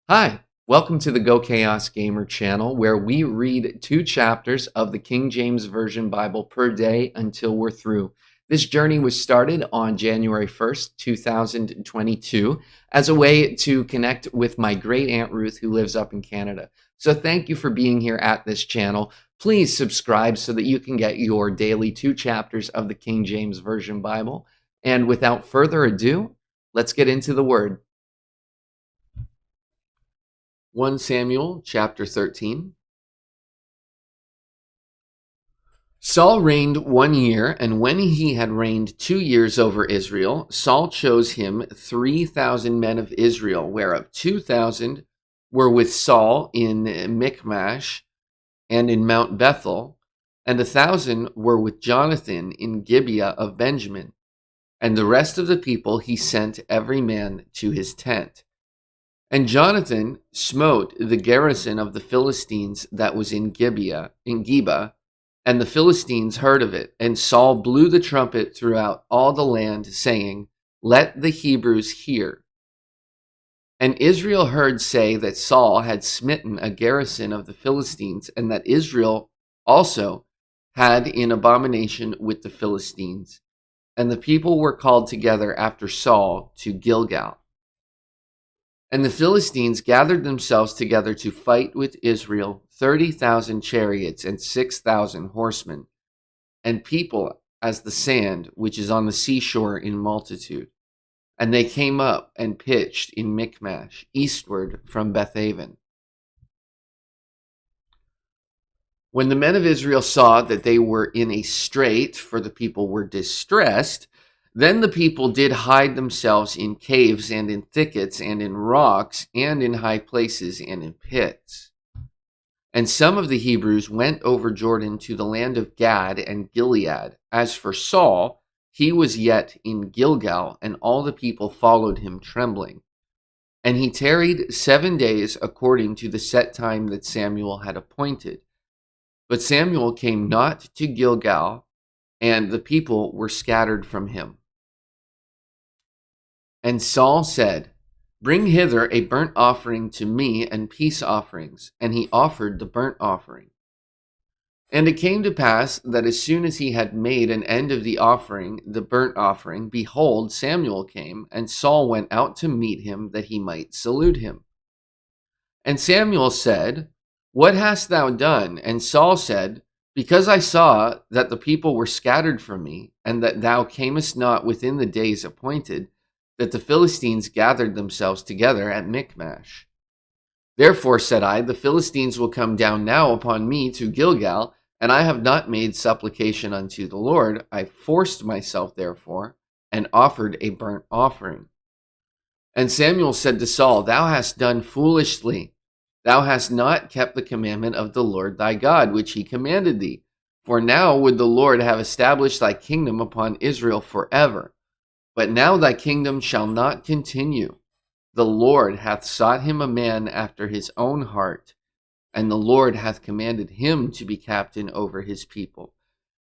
Hi, welcome to the GoChaosGamer channel, where we read 2 chapters of the King James Version Bible per day until we're through. This journey was started on January 1st, 2022, as a way to connect with my great Aunt Ruth, who lives up in Canada. So thank you for being here at this channel. Please subscribe so that you can get your daily 2 chapters of the King James Version Bible. And without further ado, let's get into the Word. 1 Samuel chapter 13. Saul reigned 1 year, and when he had reigned 2 years over Israel, Saul chose him 3,000 men of Israel, whereof 2,000 were with Saul in Michmash and in Mount Bethel, and 1,000 were with Jonathan in Gibeah of Benjamin. And the rest of the people he sent every man to his tent. And Jonathan smote the garrison of the Philistines that was in Geba, and the Philistines heard of it. And Saul blew the trumpet throughout all the land, saying, "Let the Hebrews hear." And Israel heard say that Saul had smitten a garrison of the Philistines, and that Israel also had in abomination with the Philistines. And the people were called together after Saul to Gilgal. And the Philistines gathered themselves together to fight with Israel, 30,000 chariots and 6,000 horsemen, and people as the sand which is on the seashore in multitude. And they came up and pitched in Michmash, eastward from Bethaven. When the men of Israel saw that they were in a strait, for the people were distressed, then the people did hide themselves in caves and in thickets and in rocks and in high places and in pits. And some of the Hebrews went over Jordan to the land of Gad and Gilead. As for Saul, he was yet in Gilgal, and all the people followed him trembling. And he tarried 7 days according to the set time that Samuel had appointed. But Samuel came not to Gilgal, and the people were scattered from him. And Saul said, "Bring hither a burnt offering to me and peace offerings." And he offered the burnt offering. And it came to pass that as soon as he had made an end of the offering, the burnt offering, behold, Samuel came, and Saul went out to meet him that he might salute him. And Samuel said, "What hast thou done?" And Saul said, "Because I saw that the people were scattered from me, and that thou camest not within the days appointed, that the Philistines gathered themselves together at Michmash. Therefore, said I, the Philistines will come down now upon me to Gilgal, and I have not made supplication unto the Lord. I forced myself, therefore, and offered a burnt offering." And Samuel said to Saul, "Thou hast done foolishly. Thou hast not kept the commandment of the Lord thy God, which he commanded thee. For now would the Lord have established thy kingdom upon Israel forever. But now thy kingdom shall not continue. The Lord hath sought him a man after his own heart, and the Lord hath commanded him to be captain over his people,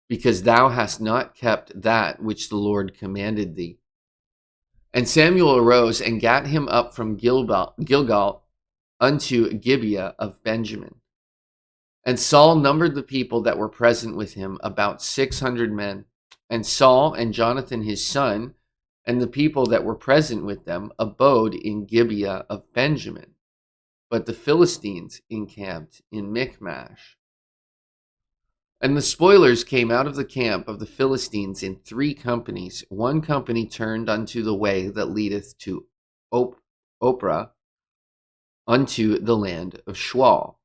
because thou hast not kept that which the Lord commanded thee." And Samuel arose and gat him up from Gilgal unto Gibeah of Benjamin. And Saul numbered the people that were present with him, about 600 men. And Saul and Jonathan his son, and the people that were present with them, abode in Gibeah of Benjamin. But the Philistines encamped in Michmash. And the spoilers came out of the camp of the Philistines in 3 companies. One company turned unto the way that leadeth to Ophrah, unto the land of Shual.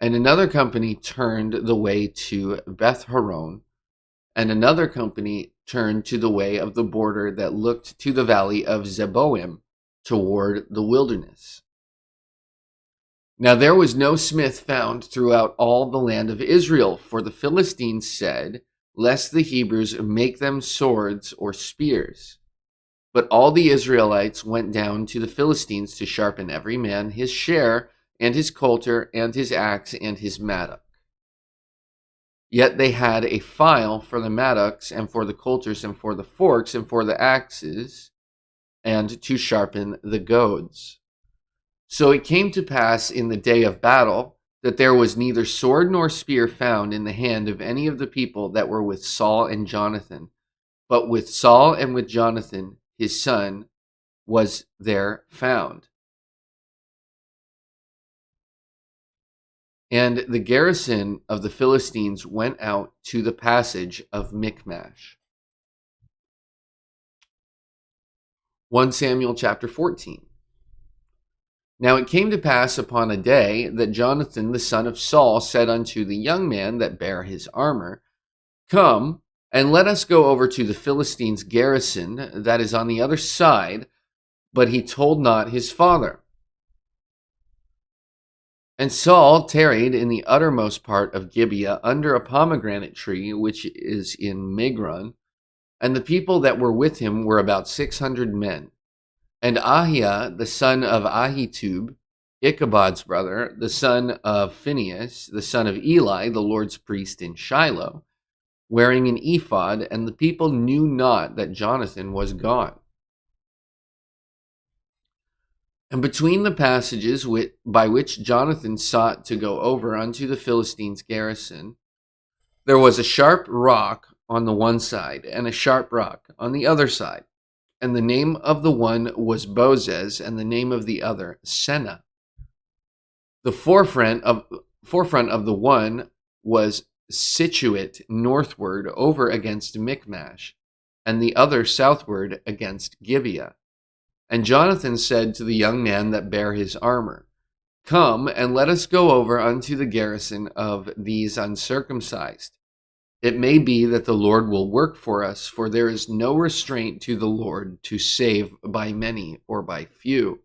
And another company turned the way to Beth-horon, and another company turned to the way of the border that looked to the valley of Zeboim, toward the wilderness. Now there was no smith found throughout all the land of Israel, for the Philistines said, lest the Hebrews make them swords or spears. But all the Israelites went down to the Philistines to sharpen every man his share, and his coulter, and his axe, and his mattock. Yet they had a file for the mattocks, and for the coulters, and for the forks, and for the axes, and to sharpen the goads. So it came to pass in the day of battle that there was neither sword nor spear found in the hand of any of the people that were with Saul and Jonathan, but with Saul and with Jonathan his son was there found. And the garrison of the Philistines went out to the passage of Michmash. 1 Samuel chapter 14. Now it came to pass upon a day that Jonathan the son of Saul said unto the young man that bare his armor, Come, and let us go over to the Philistines' garrison that is on the other side. But he told not his father. And Saul tarried in the uttermost part of Gibeah under a pomegranate tree which is in Migron, and the people that were with him were about 600 men. And Ahiah, the son of Ahitub, Ichabod's brother, the son of Phinehas, the son of Eli, the Lord's priest in Shiloh, wearing an ephod, and the people knew not that Jonathan was gone. And between the passages by which Jonathan sought to go over unto the Philistines' garrison, there was a sharp rock on the one side, and a sharp rock on the other side. And the name of the one was Bozez, and the name of the other Seneh. The forefront of the one was situate northward over against Michmash, and the other southward against Gibeah. And Jonathan said to the young man that bare his armor, Come, and let us go over unto the garrison of these uncircumcised. It may be that the Lord will work for us, for there is no restraint to the Lord to save by many or by few.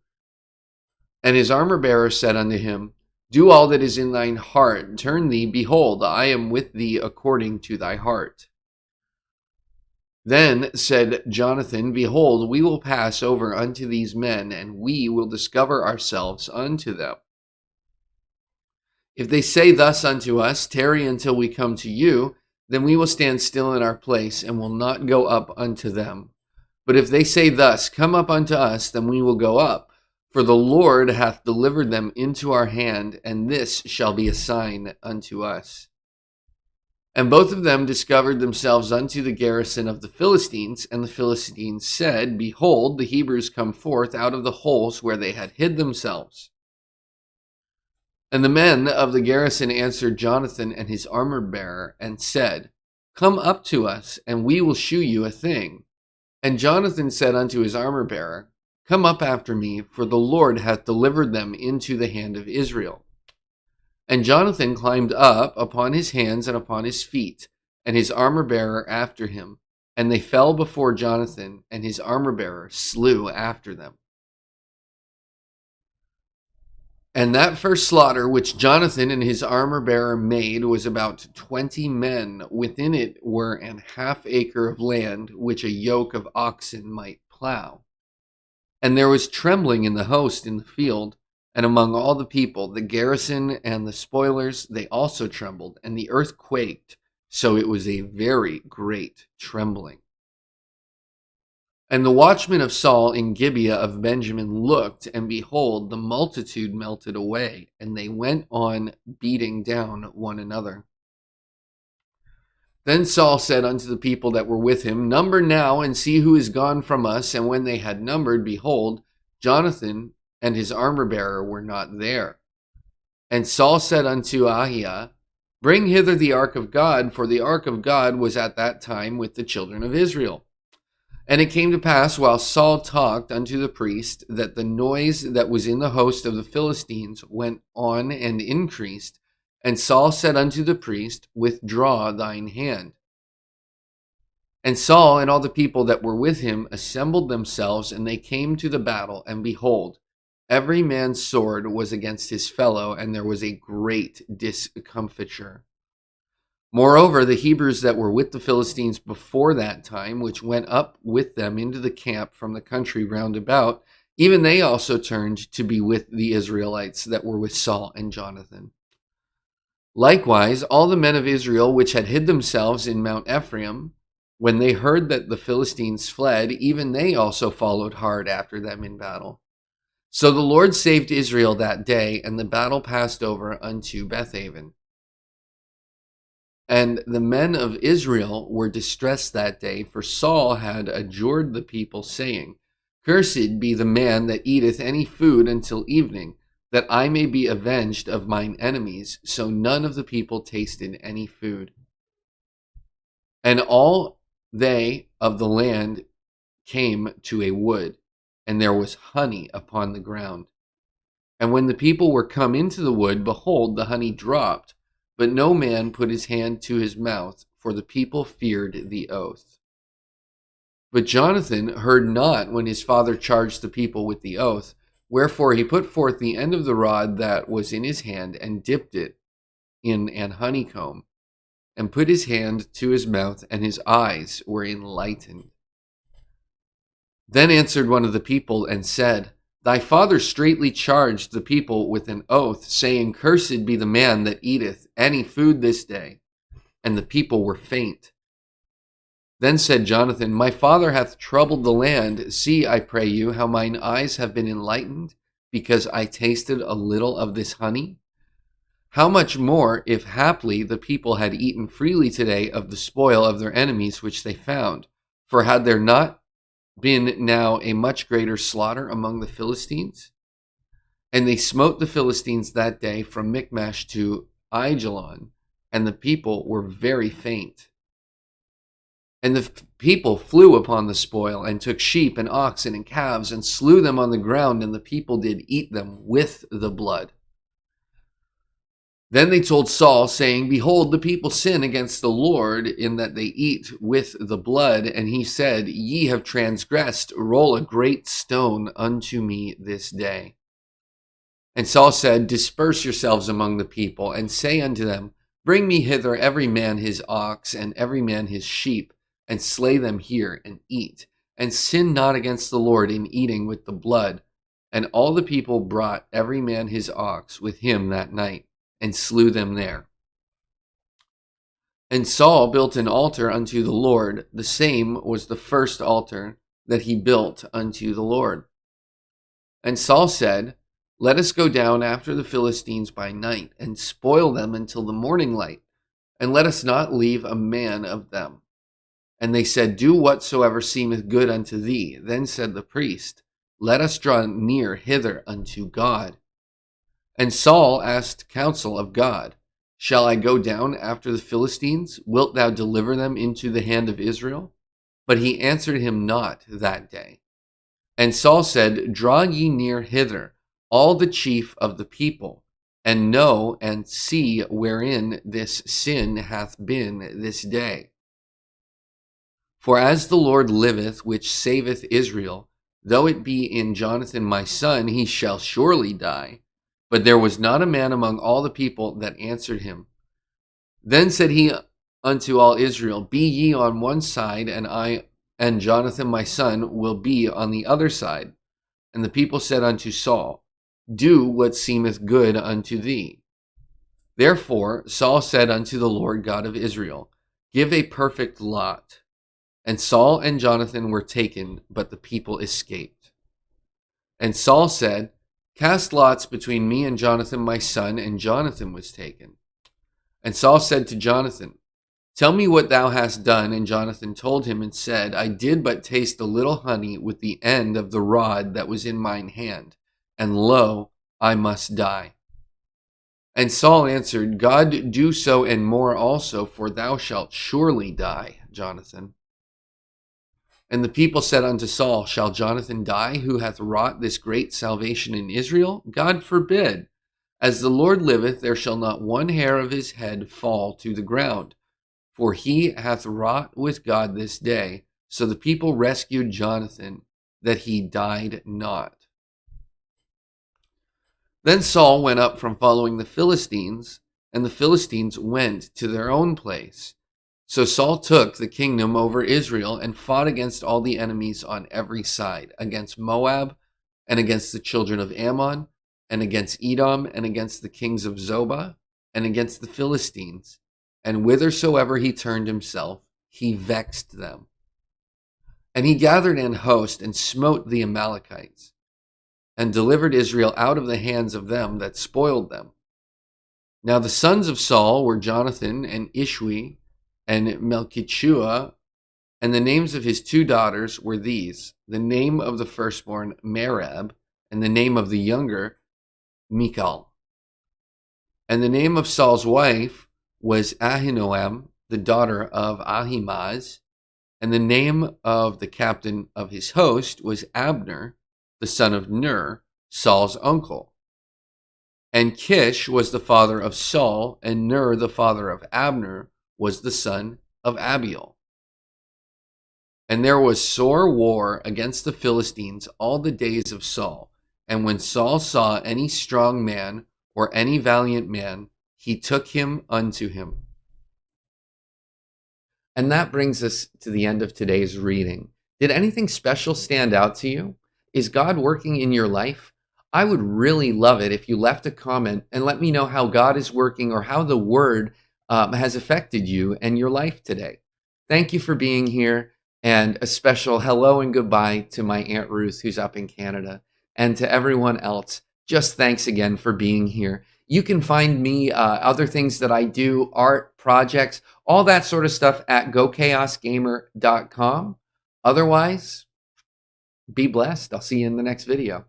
And his armor-bearer said unto him, Do all that is in thine heart, turn thee, behold, I am with thee according to thy heart. Then said Jonathan, Behold, we will pass over unto these men, and we will discover ourselves unto them. If they say thus unto us, Tarry until we come to you, then we will stand still in our place, and will not go up unto them. But if they say thus, Come up unto us, then we will go up. For the Lord hath delivered them into our hand, and this shall be a sign unto us. And both of them discovered themselves unto the garrison of the Philistines, and the Philistines said, Behold, the Hebrews come forth out of the holes where they had hid themselves. And the men of the garrison answered Jonathan and his armor-bearer, and said, Come up to us, and we will shew you a thing. And Jonathan said unto his armor-bearer, Come up after me, for the Lord hath delivered them into the hand of Israel. And Jonathan climbed up upon his hands and upon his feet, and his armor-bearer after him. And they fell before Jonathan, and his armor-bearer slew after them. And that first slaughter which Jonathan and his armor-bearer made was about 20 men. Within it were an half acre of land, which a yoke of oxen might plow. And there was trembling in the host in the field, and among all the people, the garrison and the spoilers, they also trembled, and the earth quaked, so it was a very great trembling. And the watchmen of Saul in Gibeah of Benjamin looked, and behold, the multitude melted away, and they went on beating down one another. Then Saul said unto the people that were with him, Number now, and see who is gone from us. And when they had numbered, behold, Jonathan and his armor-bearer were not there. And Saul said unto Ahiah, Bring hither the ark of God, for the ark of God was at that time with the children of Israel. And it came to pass, while Saul talked unto the priest, that the noise that was in the host of the Philistines went on and increased. And Saul said unto the priest, Withdraw thine hand. And Saul and all the people that were with him assembled themselves, and they came to the battle, and behold, every man's sword was against his fellow, and there was a great discomfiture. Moreover, the Hebrews that were with the Philistines before that time, which went up with them into the camp from the country round about, even they also turned to be with the Israelites that were with Saul and Jonathan. Likewise, all the men of Israel which had hid themselves in Mount Ephraim, When they heard that the Philistines fled, even they also followed hard after them in battle. So the Lord saved Israel that day, and the battle passed over unto Bethaven. And the men of Israel were distressed that day, for Saul had adjured the people, saying, Cursed be the man that eateth any food until evening, that I may be avenged of mine enemies. So none of the people tasted any food. And all they of the land came to a wood, and there was honey upon the ground. And when the people were come into the wood, behold, the honey dropped, but no man put his hand to his mouth, for the people feared the oath. But Jonathan heard not when his father charged the people with the oath, wherefore he put forth the end of the rod that was in his hand, and dipped it in an honeycomb, and put his hand to his mouth, and his eyes were enlightened. Then answered one of the people and said, Thy father straitly charged the people with an oath, saying, Cursed be the man that eateth any food this day. And the people were faint. Then said Jonathan, My father hath troubled the land. See, I pray you, how mine eyes have been enlightened, because I tasted a little of this honey. How much more, if haply the people had eaten freely today of the spoil of their enemies which they found? For had there not been now a much greater slaughter among the Philistines? And they smote the Philistines that day from Michmash to Aijalon, and the people were very faint. And the people flew upon the spoil, and took sheep and oxen and calves, and slew them on the ground, and the people did eat them with the blood. Then they told Saul, saying, Behold, the people sin against the Lord, in that they eat with the blood. And he said, Ye have transgressed. Roll a great stone unto me this day. And Saul said, Disperse yourselves among the people, and say unto them, Bring me hither every man his ox, and every man his sheep, and slay them here, and eat. And sin not against the Lord in eating with the blood. And all the people brought every man his ox with him that night, and slew them there. And Saul built an altar unto the Lord. The same was the first altar that he built unto the Lord. And Saul said, Let us go down after the Philistines by night, and spoil them until the morning light, and let us not leave a man of them. And they said, Do whatsoever seemeth good unto thee. Then said the priest, Let us draw near hither unto God. And Saul asked counsel of God, Shall I go down after the Philistines? Wilt thou deliver them into the hand of Israel? But he answered him not that day. And Saul said, Draw ye near hither, all the chief of the people, and know and see wherein this sin hath been this day. For as the Lord liveth, which saveth Israel, though it be in Jonathan my son, he shall surely die. But there was not a man among all the people that answered him. Then said he unto all Israel, Be ye on one side, and I and Jonathan my son will be on the other side. And the people said unto Saul, Do what seemeth good unto thee. Therefore Saul said unto the Lord God of Israel, Give a perfect lot. And Saul and Jonathan were taken, but the people escaped. And Saul said, Cast lots between me and Jonathan my son, and Jonathan was taken. And Saul said to Jonathan, Tell me what thou hast done. And Jonathan told him and said, I did but taste a little honey with the end of the rod that was in mine hand, and lo, I must die. And Saul answered, God do so and more also, for thou shalt surely die, Jonathan. And the people said unto Saul, Shall Jonathan die, who hath wrought this great salvation in Israel? God forbid. As the Lord liveth, there shall not one hair of his head fall to the ground. For he hath wrought with God this day. So the people rescued Jonathan, that he died not. Then Saul went up from following the Philistines, and the Philistines went to their own place. So Saul took the kingdom over Israel and fought against all the enemies on every side, against Moab, and against the children of Ammon, and against Edom, and against the kings of Zobah, and against the Philistines. And whithersoever he turned himself, he vexed them. And he gathered an host and smote the Amalekites, and delivered Israel out of the hands of them that spoiled them. Now the sons of Saul were Jonathan and Ishwi and Melchishua, and the names of his 2 daughters were these: the name of the firstborn Merab, and the name of the younger Michal. And the name of Saul's wife was Ahinoam, the daughter of Ahimaaz, and the name of the captain of his host was Abner, the son of Ner, Saul's uncle. And Kish was the father of Saul, and Ner, the father of Abner, was the son of Abiel. And there was sore war against the Philistines all the days of Saul. And when Saul saw any strong man or any valiant man, he took him unto him. And that brings us to the end of today's reading. Did anything special stand out to you? Is God working in your life? I would really love it if you left a comment and let me know how God is working or how the word has affected you and your life today. Thank you for being here, and a special hello and goodbye to my Aunt Ruth, who's up in Canada, and to everyone else. Just thanks again for being here. You can find me, other things that I do, art, projects, all that sort of stuff at GoChaosGamer.com. Otherwise, be blessed. I'll see you in the next video.